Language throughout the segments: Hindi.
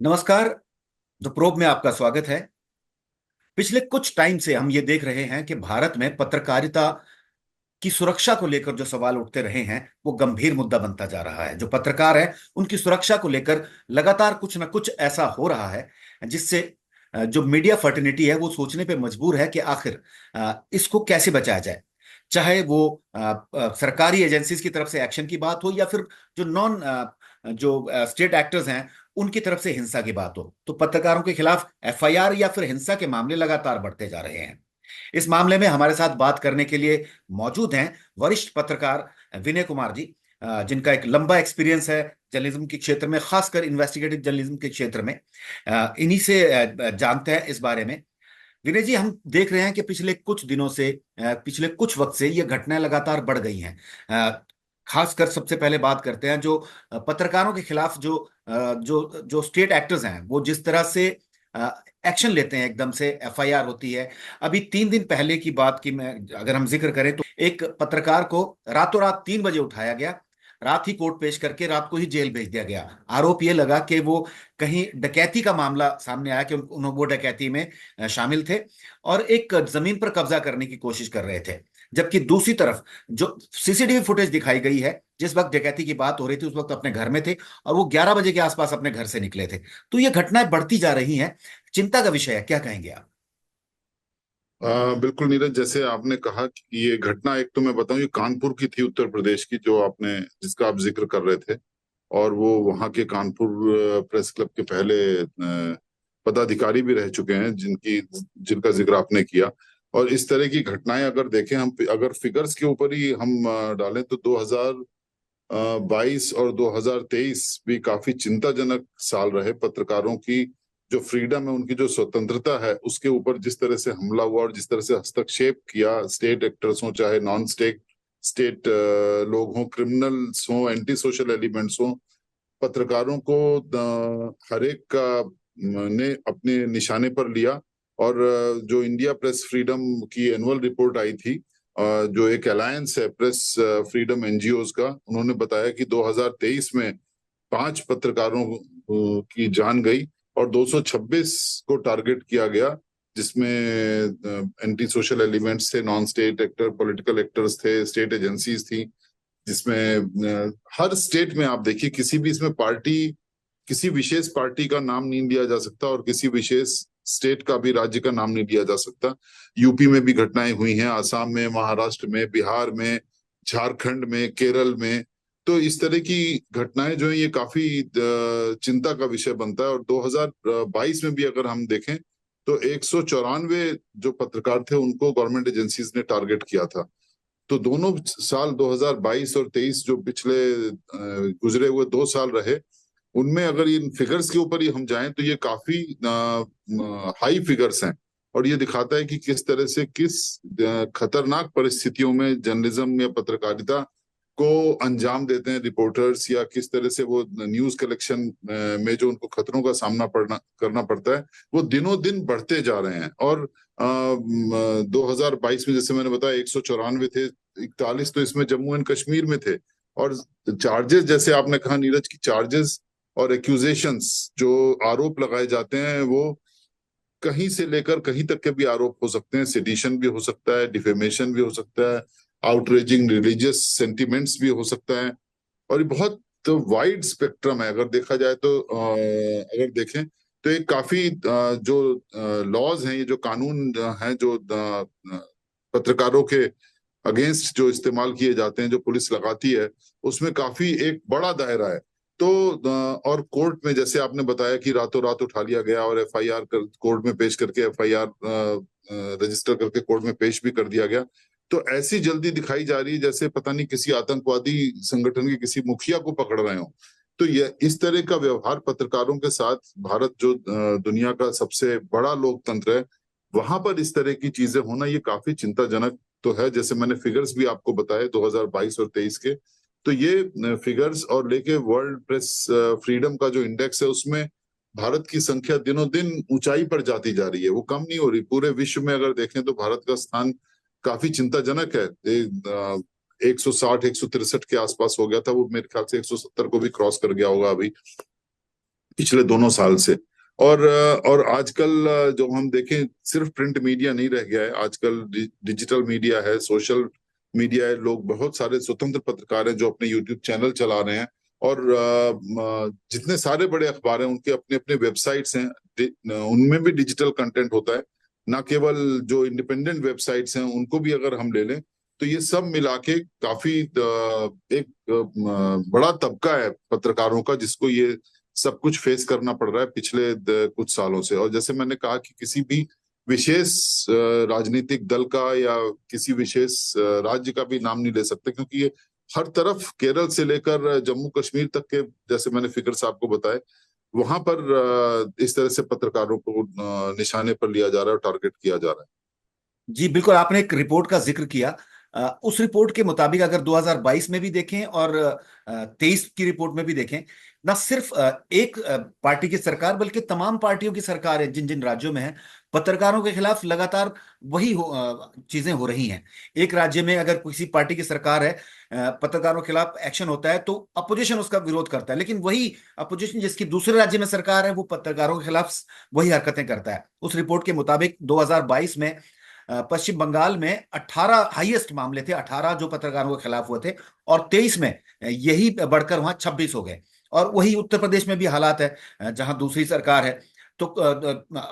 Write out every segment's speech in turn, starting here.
नमस्कार। द प्रोब में आपका स्वागत है। पिछले कुछ टाइम से हम ये देख रहे हैं कि भारत में पत्रकारिता की सुरक्षा को लेकर जो सवाल उठते रहे हैं वो गंभीर मुद्दा बनता जा रहा है। जो पत्रकार हैं उनकी सुरक्षा को लेकर लगातार कुछ ना कुछ ऐसा हो रहा है जिससे जो मीडिया फर्टिनिटी है वो सोचने पे मजबूर है कि आखिर इसको कैसे बचाया जाए। चाहे वो सरकारी एजेंसीज की तरफ से एक्शन की बात हो या फिर जो नॉन जो स्टेट एक्टर्स हैं उनकी तरफ से हिंसा की बात हो, तो पत्रकारों के खिलाफ एफआईआर या फिर हिंसा के मामले लगातार बढ़ते जा रहे हैं। इस मामले में हमारे साथ बात करने के लिए मौजूद हैं वरिष्ठ पत्रकार विनय कुमार जी, जिनका एक लंबा एक्सपीरियंस है जर्नलिज्म के क्षेत्र में, खासकर इन्वेस्टिगेटिव जर्नलिज्म के क्षेत्र में। इन्हीं से जानते हैं इस बारे में। विनय जी, हम देख रहे हैं कि पिछले कुछ दिनों से, पिछले कुछ वक्त से ये घटनाएं लगातार बढ़ गई हैं। खासकर सबसे पहले बात करते हैं जो पत्रकारों के खिलाफ जो जो जो स्टेट एक्टर्स हैं वो जिस तरह से एक्शन लेते हैं, एकदम से एफआईआर होती है। अभी 3 दिन पहले की बात की मैं अगर हम जिक्र करें तो एक पत्रकार को रातों रात 3 बजे उठाया गया, रात ही कोर्ट पेश करके रात को ही जेल भेज दिया गया। आरोप ये लगा कि वो कहीं डकैती का मामला सामने आया कि उन्होंने वो डकैती में शामिल थे और एक जमीन पर कब्जा करने की कोशिश कर रहे थे। जबकि दूसरी तरफ जो सीसीटीवी फुटेज दिखाई गई है, जिस वक्त डकैती की बात हो रही थी उस वक्त अपने घर में थे और वो 11 बजे के आसपास अपने घर से निकले थे। तो ये घटनाएं बढ़ती जा रही हैं, चिंता का विषय है। क्या कहेंगे आप? बिल्कुल नीरज, जैसे आपने कहा कि ये घटना, एक तो मैं बताऊं, ये कानपुर की थी, उत्तर प्रदेश की, जो आपने जिसका आप जिक्र कर रहे थे। और वो वहाँ के कानपुर प्रेस क्लब के पहले पदाधिकारी भी रह चुके हैं, जिनकी जिनका जिक्र आपने किया। और इस तरह की घटनाएं अगर देखें हम, अगर फिगर्स के ऊपर ही हम डालें तो 2022 और 2023 भी काफी चिंताजनक साल रहे। पत्रकारों की जो फ्रीडम है, उनकी जो स्वतंत्रता है, उसके ऊपर जिस तरह से हमला हुआ और जिस तरह से हस्तक्षेप किया स्टेट एक्टर्स हो, चाहे नॉन स्टेट स्टेट लोग हों, क्रिमिनल्स हों, एंटी सोशल एलिमेंट्स हों, पत्रकारों को हर एक का ने अपने निशाने पर लिया। और जो इंडिया प्रेस फ्रीडम की एनुअल रिपोर्ट आई थी, जो एक अलायंस है प्रेस फ्रीडम एनजीओज का, उन्होंने बताया कि 2023 में 5 पत्रकारों की जान गई और 226 को टारगेट किया गया, जिसमें एंटी सोशल एलिमेंट्स थे, non state actor, political actors थे, स्टेट एजेंसीज थी। जिसमें हर स्टेट में आप देखिए, किसी भी इसमें पार्टी, किसी विशेष पार्टी का नाम नहीं लिया जा सकता और किसी विशेष स्टेट का भी, राज्य का नाम नहीं लिया जा सकता। यूपी में भी घटनाएं हुई हैं, आसाम में, महाराष्ट्र में, बिहार में, झारखंड में, केरल में। तो इस तरह की घटनाएं जो है, ये काफी चिंता का विषय बनता है। और 2022 में भी अगर हम देखें तो 194 जो पत्रकार थे उनको गवर्नमेंट एजेंसीज ने टारगेट किया था। तो दोनों साल 2022 और 23, जो पिछले गुजरे हुए 2 साल रहे, उनमें अगर इन फिगर्स के ऊपर ही हम जाएं तो ये काफी हाई फिगर्स हैं। और ये दिखाता है कि किस तरह से, किस खतरनाक परिस्थितियों में जर्नलिज्म या पत्रकारिता को अंजाम देते हैं रिपोर्टर्स, या किस तरह से वो न्यूज कलेक्शन में जो उनको खतरों का सामना पड़ना करना पड़ता है, वो दिनों दिन बढ़ते जा रहे हैं। और 2022 में जैसे मैंने बताया 194 थे, 41 तो इसमें जम्मू एंड कश्मीर में थे। और चार्जेस, जैसे आपने कहा नीरज, की चार्जेस और एक्यूजेशंस, जो आरोप लगाए जाते हैं, वो कहीं से लेकर कहीं तक के भी आरोप हो सकते हैं। सिडिशन भी हो सकता है, डिफेमेशन भी हो सकता है, आउटरेजिंग रिलीजियस सेंटिमेंट्स भी हो सकता है। और ये बहुत वाइड स्पेक्ट्रम है अगर देखा जाए तो। अगर देखें तो एक काफी जो लॉज हैं, ये जो कानून हैं, जो पत्रकारों के अगेंस्ट जो इस्तेमाल किए जाते हैं, जो पुलिस लगाती है, उसमें काफी एक बड़ा दायरा है। तो और कोर्ट में, जैसे आपने बताया कि रातों रात उठा लिया गया और एफआईआर कोर्ट में पेश करके, एफआईआर रजिस्टर करके कोर्ट में पेश भी कर दिया गया। तो ऐसी जल्दी दिखाई जा रही है जैसे पता नहीं किसी आतंकवादी संगठन के किसी मुखिया को पकड़ रहे हो। तो ये इस तरह का व्यवहार पत्रकारों के साथ, भारत जो दुनिया का सबसे बड़ा लोकतंत्र है, वहां पर इस तरह की चीजें होना, ये काफी चिंताजनक तो है। जैसे मैंने फिगर्स भी आपको बताए 2022 और 23 के, तो ये फिगर्स और लेके वर्ल्ड प्रेस फ्रीडम का जो इंडेक्स है, उसमें भारत की संख्या दिनों दिन ऊंचाई पर जाती जा रही है, वो कम नहीं हो रही। पूरे विश्व में अगर देखें तो भारत का स्थान काफी चिंताजनक है। 160, 163 के आसपास हो गया था, वो मेरे ख्याल से 170 को भी क्रॉस कर गया होगा अभी। पिछले दोनों साल से। और आजकल जो हम देखें, सिर्फ प्रिंट मीडिया नहीं रह गया है, आजकल डिजिटल मीडिया है, सोशल मीडिया है। लोग, बहुत सारे स्वतंत्र पत्रकार हैं जो अपने यूट्यूब चैनल चला रहे हैं। और जितने सारे बड़े अखबार हैं उनके अपने अपने वेबसाइट्स हैं, उनमें भी डिजिटल कंटेंट होता है। ना केवल जो इंडिपेंडेंट वेबसाइट्स हैं उनको भी अगर हम ले लें, तो ये सब मिला के काफी एक बड़ा तबका है पत्रकारों का जिसको ये सब कुछ फेस करना पड़ रहा है पिछले कुछ सालों से। और जैसे मैंने कहा कि किसी भी विशेष राजनीतिक दल का या किसी विशेष राज्य का भी नाम नहीं ले सकते, क्योंकि ये हर तरफ, केरल से लेकर जम्मू कश्मीर तक के, जैसे मैंने फिकर साहब को बताया, वहां पर इस तरह से पत्रकारों को निशाने पर लिया जा रहा है और टारगेट किया जा रहा है। जी बिल्कुल, आपने एक रिपोर्ट का जिक्र किया। उस रिपोर्ट के मुताबिक अगर 2022 में भी देखें और 23 की रिपोर्ट में भी देखें, ना सिर्फ एक पार्टी की सरकार बल्कि तमाम पार्टियों की सरकार है जिन जिन राज्यों में है, पत्रकारों के खिलाफ लगातार वही चीजें हो रही हैं। एक राज्य में अगर किसी पार्टी की सरकार है, पत्रकारों के खिलाफ एक्शन होता है तो अपोजिशन उसका विरोध करता है, लेकिन वही अपोजिशन जिसकी दूसरे राज्य में सरकार है वो पत्रकारों के खिलाफ वही हरकतें करता है। उस रिपोर्ट के मुताबिक 2022 में पश्चिम बंगाल में 18 हाईएस्ट मामले थे, 18 जो पत्रकारों के खिलाफ हुए थे, और 23 में यही बढ़कर वहां 26 हो गए। और वही उत्तर प्रदेश में भी हालात है, जहां दूसरी सरकार है। तो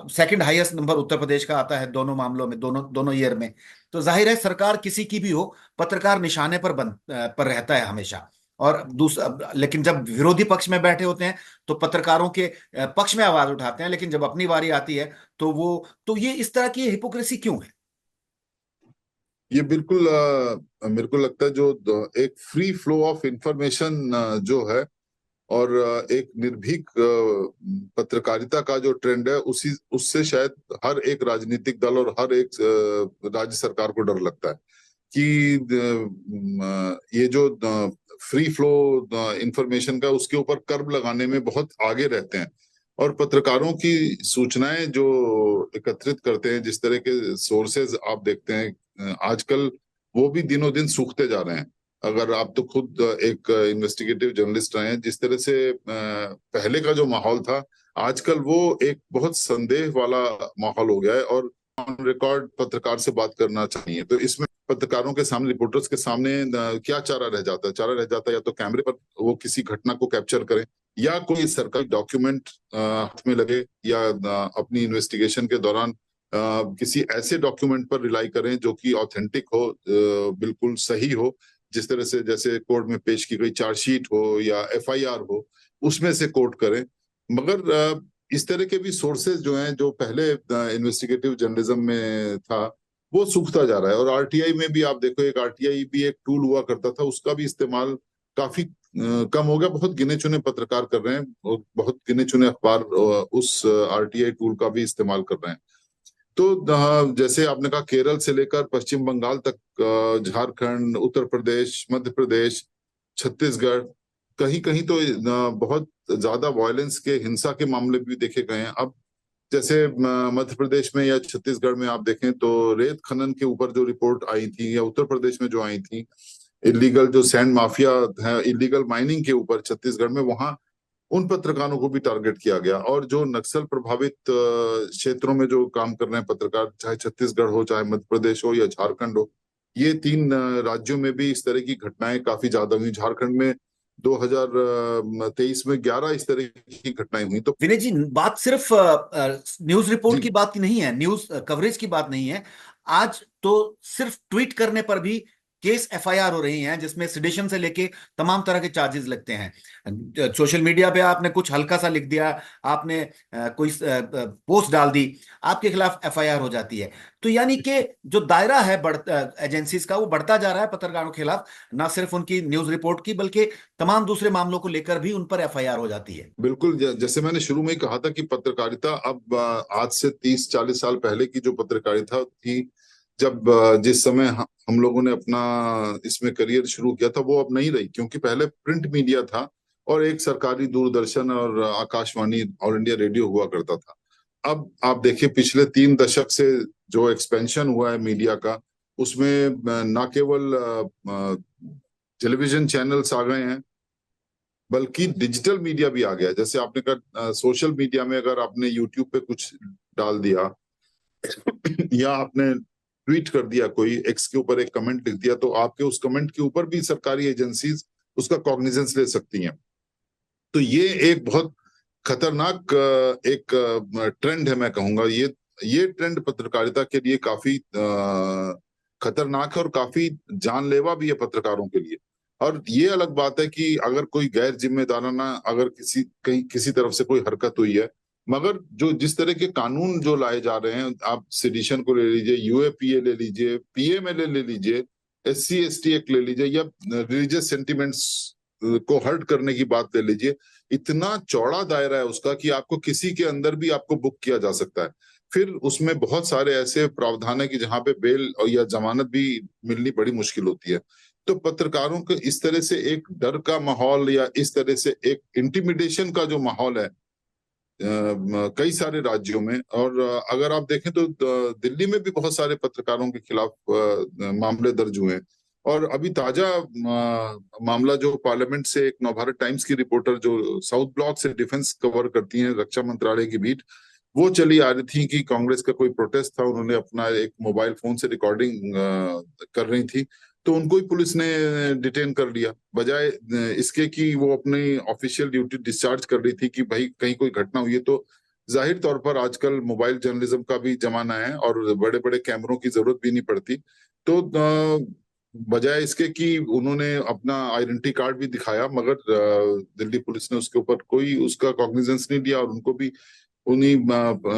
second highest number Uttar Pradesh का आता है दोनों मामलों में, दोनों दोनों ईयर में। तो जाहिर है सरकार किसी की भी हो, पत्रकार निशाने पर पर रहता है हमेशा। और दूसरा, लेकिन जब विरोधी पक्ष में बैठे होते हैं तो पत्रकारों के पक्ष में आवाज उठाते हैं, लेकिन जब अपनी बारी आती है तो तो ये इस तरह की हिपोक्रेसी क्यों है? ये बिल्कुल मेरे को लगता है जो एक फ्री फ्लो ऑफ इंफॉर्मेशन जो है, और एक निर्भीक पत्रकारिता का जो ट्रेंड है, उसी उससे शायद हर एक राजनीतिक दल और हर एक राज्य सरकार को डर लगता है कि ये जो फ्री फ्लो इंफॉर्मेशन का, उसके ऊपर कर्ब लगाने में बहुत आगे रहते हैं। और पत्रकारों की सूचनाएं जो एकत्रित करते हैं, जिस तरह के सोर्सेज आप देखते हैं आजकल, वो भी दिनों दिन सूखते जा रहे हैं। अगर आप तो खुद एक इन्वेस्टिगेटिव जर्नलिस्ट रहे हैं, जिस तरह से पहले का जो माहौल था, आजकल वो एक बहुत संदेह वाला माहौल हो गया है। और ऑन रिकॉर्ड पत्रकार से बात करना चाहिए, तो इसमें पत्रकारों के सामने, रिपोर्टर्स के सामने क्या चारा रह जाता है? चारा रह जाता है या तो कैमरे पर वो किसी घटना को कैप्चर करें, या कोई सरकारी डॉक्यूमेंट हाथ में लगे, या अपनी इन्वेस्टिगेशन के दौरान किसी ऐसे डॉक्यूमेंट पर रिलाई करें जो कि ऑथेंटिक हो, बिल्कुल सही हो, जिस तरह से जैसे कोर्ट में पेश की गई चार्जशीट हो या एफआईआर हो, उसमें से कोट करें। मगर इस तरह के भी सोर्सेज जो हैं, जो पहले इन्वेस्टिगेटिव जर्नलिज्म में था, वो सूखता जा रहा है। और आरटीआई में भी आप देखो, एक आरटीआई भी एक टूल हुआ करता था, उसका भी इस्तेमाल काफी कम हो गया। बहुत गिने चुने पत्रकार कर रहे हैं, और बहुत गिने चुने अखबार उस आरटीआई टूल का भी इस्तेमाल कर रहे हैं। तो जैसे आपने कहा, केरल से लेकर पश्चिम बंगाल तक, झारखंड, उत्तर प्रदेश, मध्य प्रदेश, छत्तीसगढ़, कहीं कहीं तो बहुत ज्यादा वायलेंस के, हिंसा के मामले भी देखे गए हैं। अब जैसे मध्य प्रदेश में या छत्तीसगढ़ में आप देखें तो रेत खनन के ऊपर जो रिपोर्ट आई थी, या उत्तर प्रदेश में जो आई थी, इलीगल जो सैंड माफिया है, इलीगल माइनिंग के ऊपर छत्तीसगढ़ में, वहां उन पत्रकारों को भी टारगेट किया गया। और जो नक्सल प्रभावित क्षेत्रों में जो काम कर रहे हैं पत्रकार, चाहे छत्तीसगढ़ हो, चाहे मध्य प्रदेश हो, या झारखंड हो, ये तीन राज्यों में भी इस तरह की घटनाएं काफी ज्यादा हुई। झारखंड में 2023 में 11 इस तरह की घटनाएं हुई। तो विनय जी, बात सिर्फ न्यूज रिपोर्ट जी, की बात की नहीं है, न्यूज कवरेज की बात नहीं है। आज तो सिर्फ ट्वीट करने पर भी केस एफआईआर हो रही हैं, जिसमें सिडिशन से लेके तमाम तरह के चार्जेस लगते हैं। सोशल मीडिया पे आपने कुछ हल्का सा लिख दिया, आपने कोई पोस्ट डाल दी, आपके खिलाफ एफआईआर हो जाती है। तो यानी कि जो दायरा है एजेंसीज का, वो बढ़ता जा रहा है पत्रकारों के खिलाफ, ना सिर्फ उनकी न्यूज रिपोर्ट की बल्कि तमाम दूसरे मामलों को लेकर भी उन पर एफआईआर हो जाती है। बिल्कुल। जैसे मैंने शुरू में ही कहा था कि पत्रकारिता अब आज से 30-40 साल पहले की जो पत्रकारिता थी, जब जिस समय हम लोगों ने अपना इसमें करियर शुरू किया था, वो अब नहीं रही। क्योंकि पहले प्रिंट मीडिया था, और एक सरकारी दूरदर्शन और आकाशवाणी, ऑल इंडिया रेडियो हुआ करता था। अब आप देखिए, पिछले 3 दशक से जो एक्सपेंशन हुआ है मीडिया का, उसमें ना केवल टेलीविजन चैनल्स आ गए हैं, बल्कि डिजिटल मीडिया भी आ गया। जैसे आपने कहा सोशल मीडिया में अगर आपने यूट्यूब पे कुछ डाल दिया या आपने ट्वीट कर दिया, कोई एक्स के ऊपर एक कमेंट लिख दिया, तो आपके उस कमेंट के ऊपर भी सरकारी एजेंसीज उसका कॉग्निजेंस ले सकती हैं। तो ये एक बहुत खतरनाक एक ट्रेंड है, मैं कहूंगा। ये ट्रेंड पत्रकारिता के लिए काफी खतरनाक है और काफी जानलेवा भी है पत्रकारों के लिए। और ये अलग बात है कि अगर कोई गैर जिम्मेदाराना अगर कहीं किसी तरफ से कोई हरकत हुई है, मगर जो जिस तरह के कानून जो लाए जा रहे हैं, आप सिडिशन को ले लीजिए, यूएपीए ले लीजिए, पीएमएलए ले लीजिए, SC ST एक्ट ले लीजिए, या रिलीजियस सेंटिमेंट्स को हर्ट करने की बात ले लीजिए, इतना चौड़ा दायरा है उसका कि आपको किसी के अंदर भी आपको बुक किया जा सकता है। फिर उसमें बहुत सारे ऐसे प्रावधान है कि जहां पे बेल और या जमानत भी मिलनी बड़ी मुश्किल होती है। तो पत्रकारों को इस तरह से एक डर का माहौल या इस तरह से एक इंटिमिडेशन का जो माहौल है कई सारे राज्यों में, और अगर आप देखें तो दिल्ली में भी बहुत सारे पत्रकारों के खिलाफ मामले दर्ज हुए हैं। और अभी ताजा मामला जो पार्लियामेंट से एक नवभारत टाइम्स की रिपोर्टर जो साउथ ब्लॉक से डिफेंस कवर करती हैं, रक्षा मंत्रालय की बीट, वो चली आ रही थी कि कांग्रेस का कोई प्रोटेस्ट था, उन्होंने अपना एक मोबाइल फोन से रिकॉर्डिंग कर रही थी, तो उनको ही पुलिस ने डिटेन कर लिया, बजाय इसके कि वो अपनी ऑफिशियल ड्यूटी डिस्चार्ज कर रही थी कि भाई कहीं कोई घटना हुई है। तो जाहिर तौर पर आजकल मोबाइल जर्नलिज्म का भी जमाना है और बड़े बड़े कैमरों की जरूरत भी नहीं पड़ती। तो बजाय इसके कि उन्होंने अपना आइडेंटिटी कार्ड भी दिखाया, मगर दिल्ली पुलिस ने उसके ऊपर कोई उसका कॉग्निजेंस नहीं लिया और उनको भी उन्हीं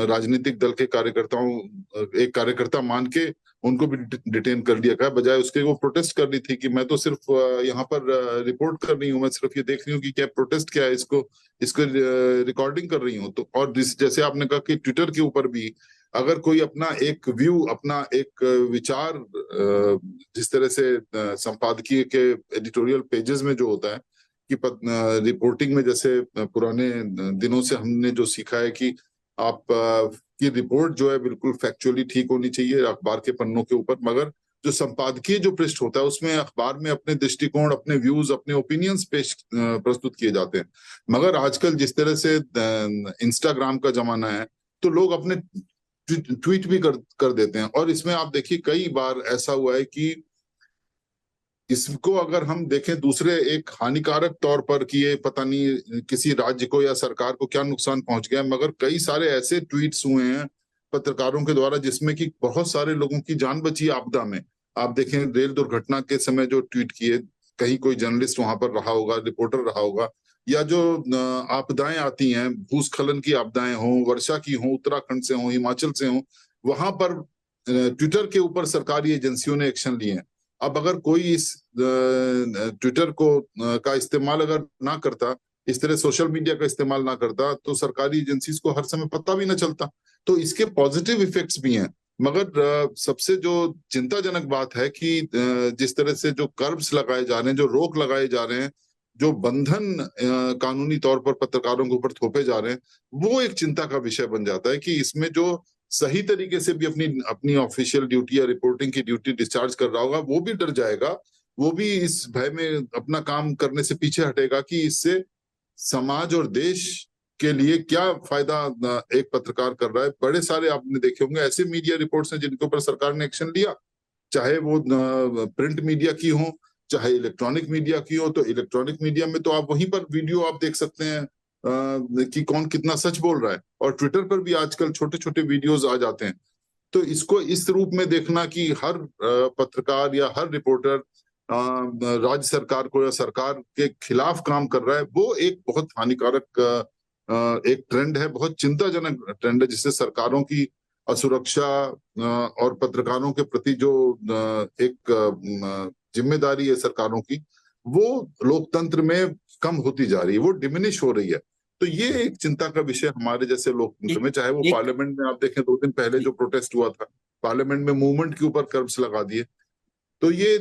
राजनीतिक दल के कार्यकर्ताओं एक कार्यकर्ता मान के उनको भी डिटेन कर लिया गया। बजाय उसके वो प्रोटेस्ट कर रही थी कि मैं तो सिर्फ यहाँ पर रिपोर्ट कर रही हूँ, मैं सिर्फ ये देख रही हूँ कि क्या प्रोटेस्ट क्या है, इसको इसको रिकॉर्डिंग कर रही हूँ। तो और जैसे आपने कहा कि ट्विटर के ऊपर भी अगर कोई अपना एक व्यू, अपना एक विचार जिस तरह से संपादकीय के एडिटोरियल पेजेस में जो होता है कि रिपोर्टिंग में, जैसे पुराने दिनों से हमने जो सीखा है कि आप की रिपोर्ट जो है बिल्कुल फैक्चुअली ठीक होनी चाहिए अखबार के पन्नों के ऊपर, मगर जो संपादकीय जो पृष्ठ होता है उसमें अखबार में अपने दृष्टिकोण, अपने व्यूज, अपने ओपिनियंस पेश प्रस्तुत किए जाते हैं। मगर आजकल जिस तरह से इंस्टाग्राम का जमाना है, तो लोग अपने ट्वीट भी कर देते हैं। और इसमें आप देखिए कई बार ऐसा हुआ है कि इसको अगर हम देखें दूसरे एक हानिकारक तौर पर कि ये पता नहीं किसी राज्य को या सरकार को क्या नुकसान पहुंच गया, मगर कई सारे ऐसे ट्वीट्स हुए हैं पत्रकारों के द्वारा जिसमें कि बहुत सारे लोगों की जान बची आपदा में। आप देखें रेल दुर्घटना के समय जो ट्वीट किए, कहीं कोई जर्नलिस्ट वहां पर रहा होगा, रिपोर्टर रहा होगा, या जो आपदाएं आती हैं, भूस्खलन की आपदाएं हों, वर्षा की हों, उत्तराखंड से हों, हिमाचल से हों, वहां पर ट्विटर के ऊपर सरकारी एजेंसियों ने एक्शन लिए हैं। अब अगर कोई इस ट्विटर को का इस्तेमाल अगर ना करता, इस तरह सोशल मीडिया का इस्तेमाल ना करता, तो सरकारी एजेंसीज को हर समय पता भी ना चलता। तो इसके पॉजिटिव इफेक्ट्स भी हैं। मगर सबसे जो चिंताजनक बात है कि जिस तरह से जो कर्ब्स लगाए जा रहे हैं, जो रोक लगाए जा रहे हैं, जो बंधन कानूनी तौर पर पत्रकारों के ऊपर थोपे जा रहे हैं, वो एक चिंता का विषय बन जाता है कि इसमें जो सही तरीके से भी अपनी अपनी ऑफिशियल ड्यूटी या रिपोर्टिंग की ड्यूटी डिस्चार्ज कर रहा होगा, वो भी डर जाएगा, वो भी इस भय में अपना काम करने से पीछे हटेगा कि इससे समाज और देश के लिए क्या फायदा एक पत्रकार कर रहा है। बड़े सारे आपने देखे होंगे ऐसे मीडिया रिपोर्ट्स हैं जिनके ऊपर सरकार ने एक्शन लिया, चाहे वो प्रिंट मीडिया की हो, चाहे इलेक्ट्रॉनिक मीडिया की हो। तो इलेक्ट्रॉनिक मीडिया में तो आप वहीं पर वीडियो आप देख सकते हैं कि कौन कितना सच बोल रहा है, और ट्विटर पर भी आजकल छोटे छोटे वीडियोस आ जाते हैं। तो इसको इस रूप में देखना कि हर पत्रकार या हर रिपोर्टर राज्य सरकार को या सरकार के खिलाफ काम कर रहा है, वो एक बहुत हानिकारक एक ट्रेंड है, बहुत चिंताजनक ट्रेंड है, जिससे सरकारों की असुरक्षा और पत्रकारों के प्रति जो एक जिम्मेदारी है सरकारों की, वो लोकतंत्र में कम होती जा रही है, वो डिमिनिश हो रही है। तो ये एक चिंता का विषय हमारे जैसे लोकतंत्र एक में, चाहे वो एक पार्लियामेंट में आप देखें 2 दिन पहले जो प्रोटेस्ट हुआ था, पार्लियामेंट में मूवमेंट के ऊपर कर्ब्स लगा दिए। तो ये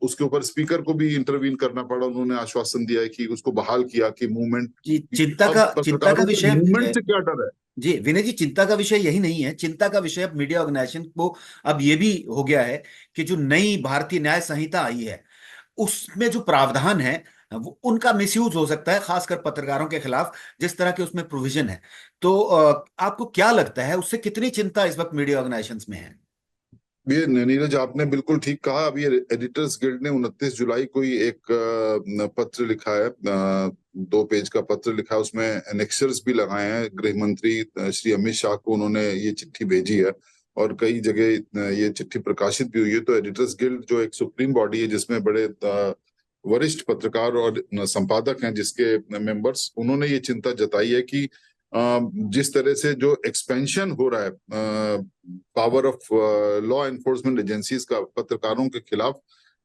उसके ऊपर स्पीकर को भी इंटरवीन करना पड़ा, उन्होंने आश्वासन दिया है कि उसको बहाल किया कि मूवमेंट। जी, अब चिंता का पत्रकारों को विषय मूवमेंट से क्या डर है? जी विनय जी, चिंता का विषय यही नहीं है। चिंता का विषय अब मीडिया ऑर्गेनाइजेशन को अब ये भी हो गया है कि जो नई भारतीय न्याय संहिता आई है उसमें जो प्रावधान है वो उनका मिसयूज हो सकता है, खासकर पत्रकारों के खिलाफ जिस तरह के उसमें प्रोविजन है। तो आपको क्या लगता है, उससे कितनी चिंता इस वक्त मीडिया ऑर्गेनाइजेशंस में है? ये नीरज, आपने बिल्कुल ठीक कहा। अभी एडिटर्स गिल्ड ने 29 जुलाई को ही एक पत्र लिखा है, 2 पेज का पत्र लिखा है। उसमें एनेक्सर्स भी लगाए हैं। गृह मंत्री श्री अमित शाह को उन्होंने ये चिट्ठी भेजी है और कई जगह ये चिट्ठी प्रकाशित भी हुई है। तो एडिटर्स गिल्ड जो एक सुप्रीम बॉडी है जिसमें बड़े वरिष्ठ पत्रकार और संपादक हैं, जिसके मेंबर्स, उन्होंने ये चिंता जताई है कि जिस तरह से जो एक्सपेंशन हो रहा है power of law enforcement agencies का पत्रकारों के खिलाफ,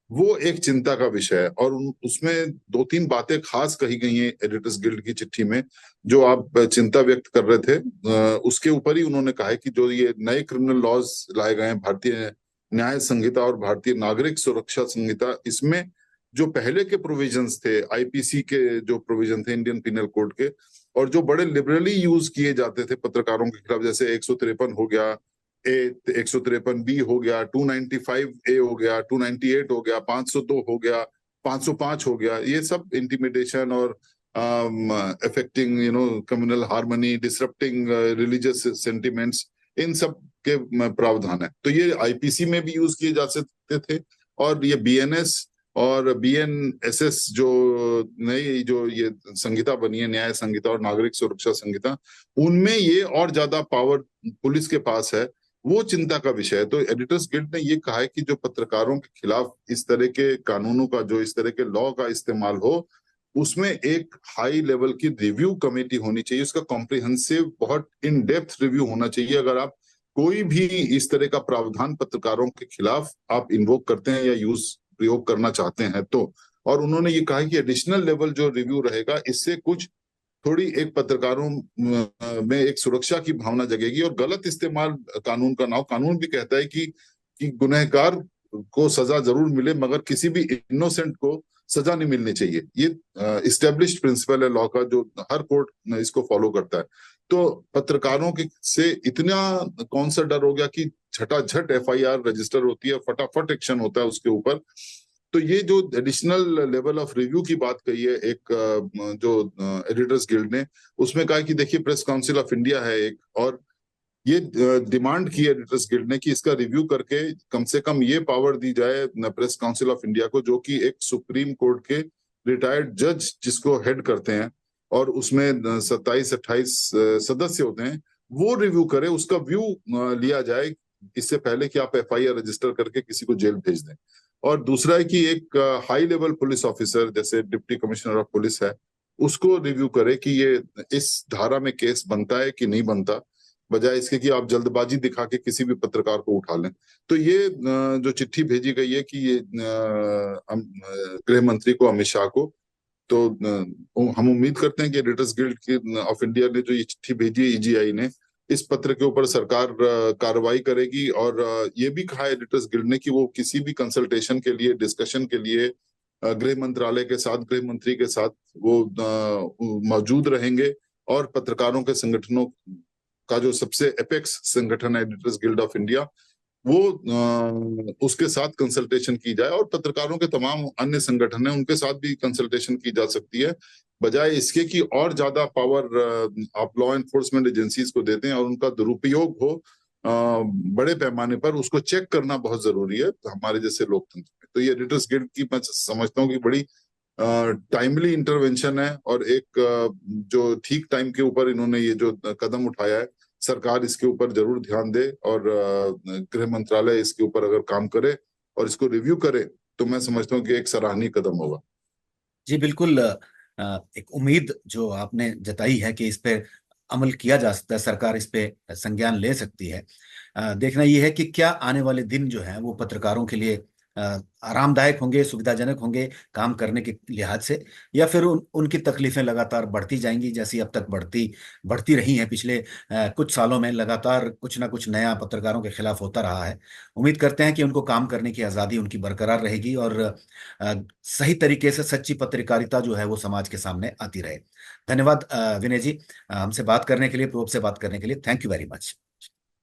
वो एक चिंता का विषय है। और उसमें 2-3 बातें खास कही गई हैं एडिटर्स गिल्ड की चिट्ठी में, जो आप चिंता व्यक्त कर रहे थे। उसके ऊपर ही उन्होंने कहा है कि जो ये नए क्रिमिनल लॉज लाए गए हैं, भारतीय न्याय संहिता और भारतीय नागरिक सुरक्षा संहिता, इसमें जो पहले के प्रोविजंस थे, आईपीसी के जो प्रोविजन थे, इंडियन पिनल कोड के, और जो बड़े लिबरली यूज किए जाते थे पत्रकारों के खिलाफ, जैसे 153 हो गया ए, 153 बी हो गया, 295 ए हो गया, 298 हो गया, 502 हो गया, 505 हो गया, ये सब इंटिमिडेशन और affecting communal harmony, disrupting religious sentiments, इन सब के प्रावधान है। तो ये आईपीसी में भी यूज किए जा सकते थे। और ये बीएनएस और बीएनएसएस जो नई जो ये संहिता बनी है, न्याय संहिता और नागरिक सुरक्षा संहिता, उनमें ये और ज्यादा पावर पुलिस के पास है। वो चिंता का विषय है। तो एडिटर्स गिल्ड ने ये कहा है कि जो पत्रकारों के खिलाफ इस तरह के कानूनों का, जो इस तरह के लॉ का इस्तेमाल हो, उसमें एक हाई लेवल की रिव्यू कमेटी होनी चाहिए। उसका कॉम्प्रिहेंसिव, बहुत इन डेप्थ रिव्यू होना चाहिए। अगर आप कोई भी इस तरह का प्रावधान पत्रकारों के खिलाफ आप इन्वोक करते हैं या यूज प्रयोग करना चाहते हैं तो। और उन्होंने ये कहा कि एडिशनल लेवल जो रिव्यू रहेगा, इससे कुछ थोड़ी एक पत्रकारों में एक सुरक्षा की भावना जगेगी और गलत इस्तेमाल कानून का ना हो। कानून भी कहता है कि गुनहगार को सजा जरूर मिले, मगर किसी भी इनोसेंट को सजा नहीं मिलनी चाहिए। ये इस्टेब्लिश्ड प्रिंसिपल है लॉ का, जो हर कोर्ट इसको फॉलो करता है। तो पत्रकारों के से इतना कौन सा डर हो गया कि झटाझट एफआईआर रजिस्टर होती है, फटाफट एक्शन होता है उसके ऊपर। तो ये जो एडिशनल लेवल ऑफ रिव्यू की बात कही है एक जो एडिटर्स गिल्ड ने, उसमें कहा कि देखिए, प्रेस काउंसिल ऑफ इंडिया है एक, और ये डिमांड की एडिटर्स गिल्ड ने कि इसका रिव्यू करके कम से कम ये पावर दी जाए प्रेस काउंसिल ऑफ इंडिया को, जो कि एक सुप्रीम कोर्ट के रिटायर्ड जज जिसको हेड करते हैं, और उसमें 27-28 सदस्य होते हैं, वो रिव्यू करे, उसका व्यू लिया जाए, इससे पहले कि आप एफआईआर रजिस्टर करके किसी को जेल भेज दें। और दूसरा है कि एक हाई लेवल पुलिस ऑफिसर, जैसे डिप्टी कमिश्नर ऑफ पुलिस है, उसको रिव्यू करे कि ये इस धारा में केस बनता है कि नहीं बनता, बजाय इसके कि आप जल्दबाजी दिखा के किसी भी पत्रकार को उठा लें। तो ये जो चिट्ठी भेजी गई है कि ये गृह मंत्री को, अमित शाह को, तो हम उम्मीद करते हैं कि एडिटर्स गिल्ड ऑफ इंडिया ने जो ये चिट्ठी भेजी है ईजीआई ने, इस पत्र के ऊपर सरकार कार्रवाई करेगी। और ये भी कहा एडिटर्स गिल्ड ने कि वो किसी भी कंसल्टेशन के लिए, डिस्कशन के लिए गृह मंत्रालय के साथ, गृह मंत्री के साथ वो मौजूद रहेंगे। और पत्रकारों के संगठनों का जो सबसे एपेक्स संगठन है एडिटर्स गिल्ड ऑफ इंडिया, वो उसके साथ कंसल्टेशन की जाए, और पत्रकारों के तमाम अन्य संगठन हैं उनके साथ भी कंसल्टेशन की जा सकती है, बजाय इसके कि और ज्यादा पावर आप लॉ एनफोर्समेंट एजेंसीज को देते हैं और उनका दुरुपयोग हो बड़े पैमाने पर। उसको चेक करना बहुत जरूरी है हमारे जैसे लोकतंत्र में। तो ये एडिटर्स गिल्ड की मैं समझता हूँ कि बड़ी टाइमली इंटरवेंशन है, और एक जो ठीक टाइम के ऊपर इन्होंने ये जो कदम उठाया है, सरकार इसके ऊपर जरूर ध्यान दे, और गृह मंत्रालय इसके ऊपर अगर काम करे और इसको रिव्यू करे, तो मैं समझता हूँ कि एक सराहनीय कदम होगा। जी बिल्कुल। एक उम्मीद जो आपने जताई है कि इस पे अमल किया जा सकता है, सरकार इस पे संज्ञान ले सकती है। देखना यह है कि क्या आने वाले दिन जो है वो पत्रकारों के लिए आरामदायक होंगे, सुविधाजनक होंगे काम करने के लिहाज से, या फिर उनकी तकलीफें लगातार बढ़ती जाएंगी जैसी अब तक बढ़ती बढ़ती रही हैं। पिछले कुछ सालों में लगातार कुछ ना कुछ नया पत्रकारों के खिलाफ होता रहा है। उम्मीद करते हैं कि उनको काम करने की आज़ादी उनकी बरकरार रहेगी, और सही तरीके से सच्ची पत्रकारिता जो है वो समाज के सामने आती रहे। धन्यवाद विनय जी, हमसे बात करने के लिए, प्रोब से बात करने के लिए। Thank you very much.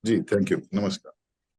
जी, थैंक यू, नमस्कार।